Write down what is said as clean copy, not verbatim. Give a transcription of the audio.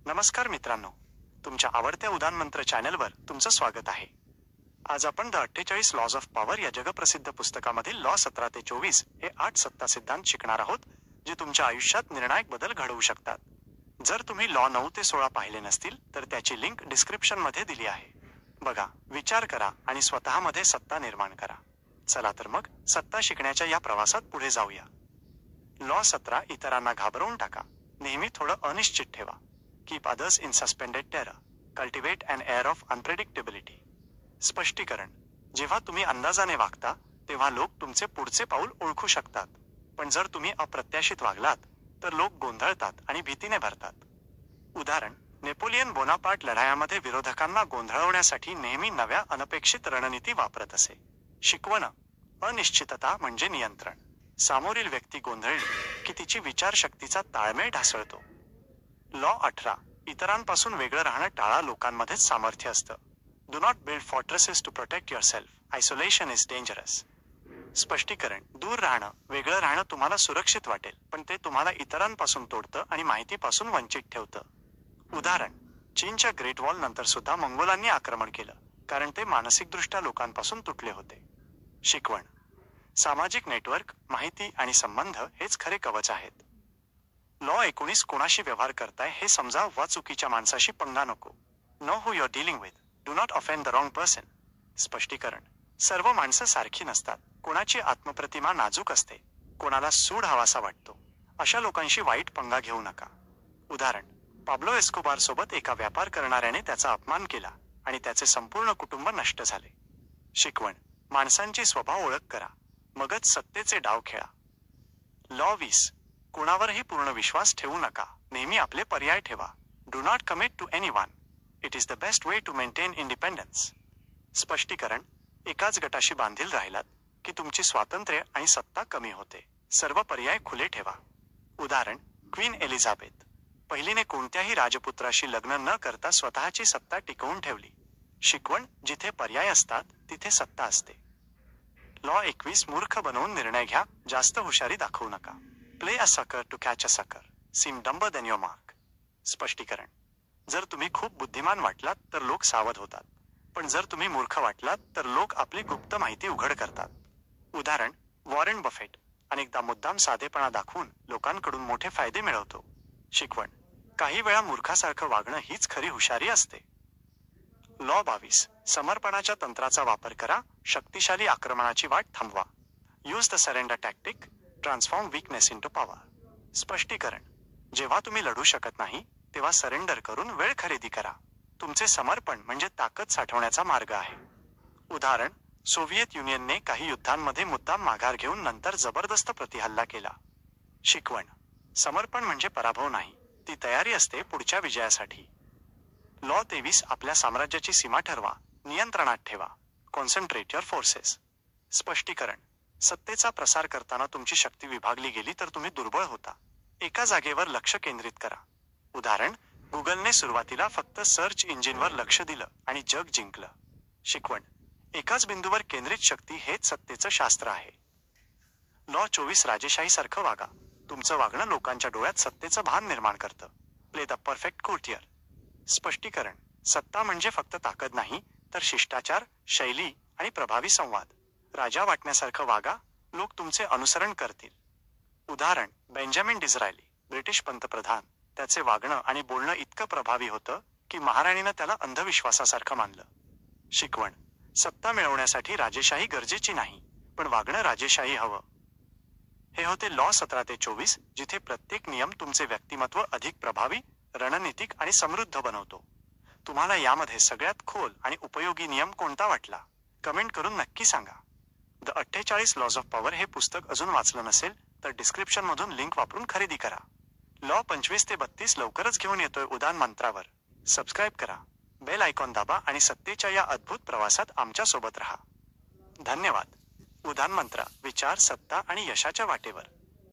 नमस्कार मित्रांनो, तुमच्या आवडत्या उदान मंत्र चॅनलवर तुमचं स्वागत आहे. आज आपण द 48 लॉज ऑफ पॉवर या जगप्रसिद्ध पुस्तकामधील लॉ 17 ते 24 हे 8 सत्ता सिद्धांत शिकणार आहोत, जे तुमच्या आयुष्यात निर्णायक बदल घडवू शकतात. जर तुम्ही लॉ 9 ते 16 पाहिले नसतील तर त्याची लिंक डिस्क्रिप्शन मध्ये दिली आहे. बघा, विचार करा आणि स्वतःमध्ये सत्ता निर्माण करा. चला तर मग सत्ता शिकण्याच्या या प्रवासात पुढे जाऊया. लॉ 17, इतरांना घाबरवून टाका. नेहमी थोडं अनिश्चित ठेवा. Keep others in suspended terror. Cultivate an air of unpredictability. स्पष्टीकरण: जेव्हा तुम्ही अंदाजाने वागता तेव्हा लोक तुमचे पुढचे पाऊल ओळखू शकतात. पण जर तुम्ही अप्रत्याशित वागलात तर लोक गोंधळतात आणि भीतीने भरतात. उदाहरण: नेपोलियन बोनापार्ट लढायांमध्ये विरोधकांना गोंधळवण्यासाठी नेहमी नव्या अनपेक्षित रणनीती वापरत असे. शिकवण: अनिश्चितता म्हणजे नियंत्रण. समोरील व्यक्ती गोंधळली की तिची विचारशक्तीचा ताळमेळ ढासळतो. लॉ 18, इतरांपासून वेगळं राहणं टाळा. लोकांमध्येच सामर्थ्य असतं. Do not build fortresses to protect yourself. Isolation is dangerous. स्पष्टीकरण: दूर राहणं, वेगळं राहणं तुम्हाला सुरक्षित वाटेल, पण ते तुम्हाला इतरांपासून तोडतं आणि माहितीपासून वंचित ठेवतं. उदाहरण: चीनच्या ग्रेट वॉल नंतर सुद्धा मंगोलांनी आक्रमण केलं, कारण ते मानसिकदृष्ट्या लोकांपासून तुटले होते. शिकवण: सामाजिक नेटवर्क, माहिती आणि संबंध हेच खरे कवच आहेत. लॉ 19, कोणाशी व्यवहार करताय हे समजा वा चुकीच्या माणसाशी पंगा नको. Know who you are dealing with. Do not offend the wrong person. स्पष्टीकरण: सर्व माणसं सारखी नसतात. कोणाची आत्मप्रतिमा नाजूक असते, कोणाला सूड हवासा वाटतो. अशा लोकांशी वाईट पंगा घेऊ नका. उदाहरण: पाब्लो एस्कोबार सोबत एका व्यापार करणाऱ्याने त्याचा अपमान केला आणि त्याचे संपूर्ण कुटुंब नष्ट झाले. शिकवण: माणसांची स्वभाव ओळख करा, मगच सत्तेचे डाव खेळा. लॉ 20, कोणावरही पूर्ण विश्वास ठेवू नका. नेहमी आपले पर्याय ठेवा. Do not commit to anyone. It is the best way to maintain independence. स्पष्टीकरण: एकाच गटाशी बांधील राहिलात की तुमची स्वातंत्र्य आणि सत्ता कमी होते. सर्व पर्याय खुले ठेवा. उदाहरण: क्वीन एलिझाबेथ पहिलीने कोणत्याही राजपुत्राशी लग्न न करता स्वतःची सत्ता टिकवून ठेवली. शिकवण: जिथे पर्याय असतात तिथे सत्ता असते. लॉ 21, मूर्ख बनवून निर्णय घ्या. जास्त हुशारी दाखवू नका. प्ले अ सकर to catch a sucker. Seem dumber than your mark. स्पष्टीकरण: जर तुम्ही खूप बुद्धिमान वाटलात तर लोक सावध होतात, पण जर तुम्ही मूर्ख वाटलात तर लोक आपली गुप्त माहिती उघड करतात. उदाहरण: वॉरेन बफेट अनेकदा मुद्दाम साधेपणा दाखवून लोकांकडून मोठे फायदे मिळवतो. शिकवण: काही वेळा मूर्खासारखं वागणं हीच खरी हुशारी असते. लॉ 22, समर्पणाच्या तंत्राचा वापर करा. शक्तिशाली आक्रमणाची वाट थांबवा. Use the surrender tactic. Transform weakness into power. स्पष्टीकरण: जेव्हा तुम्ही लढू शकत नाही तेव्हा सरेंडर करून वेळ खरेदी करा. तुमचे समर्पण म्हणजे ताकद साठवण्याचा मार्ग आहे. उदाहरण: सोव्हिएत युनियनने काही युद्धांमध्ये मुद्दाम माघार घेऊन नंतर जबरदस्त प्रतिहल्ला केला. शिकवण: समर्पण म्हणजे पराभव नाही, ती तयारी असते पुढच्या विजयासाठी. लॉ 23, आपल्या साम्राज्याची सीमा ठरवा. नियंत्रणात ठेवा. Concentrate your forces. स्पष्टीकरण: सत्तेचा प्रसार करताना तुमची शक्ती विभागली गेली तर तुम्ही दुर्बळ होता. एका जागेवर लक्ष केंद्रित करा. उदाहरण: गुगलने सुरुवातीला फक्त सर्च इंजिनवर लक्ष दिलं आणि जग जिंकलं. शिकवण: एकाच बिंदूवर केंद्रित शक्ती हेच सत्तेचं शास्त्र आहे. लॉ 24, राजेशाहीसारखं वागा. तुमचं वागणं लोकांच्या डोळ्यात सत्तेचं भान निर्माण करतं. Play the perfect courtier. स्पष्टीकरण: सत्ता म्हणजे फक्त ताकद नाही, तर शिष्टाचार, शैली आणि प्रभावी संवाद. राजा वाटण्यासारखं वागा, लोक तुमचे अनुसरण करतील. उदाहरण: बेंजामिन डिझरायली ब्रिटिश पंतप्रधान. त्याचे वागणं आणि बोलणं इतकं प्रभावी होतं की महाराणीनं त्याला अंधविश्वासासारखं मानलं. शिकवण: सत्ता मिळवण्यासाठी राजेशाही गरजेची नाही, पण वागणं राजेशाही हवं. हे होते लॉ 17 ते 24, जिथे प्रत्येक नियम तुमचे व्यक्तिमत्व अधिक प्रभावी, रणनीतिक आणि समृद्ध बनवतो. तुम्हाला यामध्ये सगळ्यात खोल आणि उपयोगी नियम कोणता वाटला? कमेंट करून नक्की सांगा. द 48 लॉज ऑफ पॉवर हे पुस्तक अजून वाचलं नसेल तर डिस्क्रिप्शन मधून लिंक वापरून खरेदी करा. लॉ 25 ते 32 लवकरच घेऊन येतोय उदान मंत्रावर. सबस्क्राईब करा, बेल आयकॉन दाबा आणि सत्तेच्या या अद्भुत प्रवासात आमच्या सोबत राहा. धन्यवाद. उदान मंत्र, विचार, सत्ता आणि यशाच्या वाटेवर.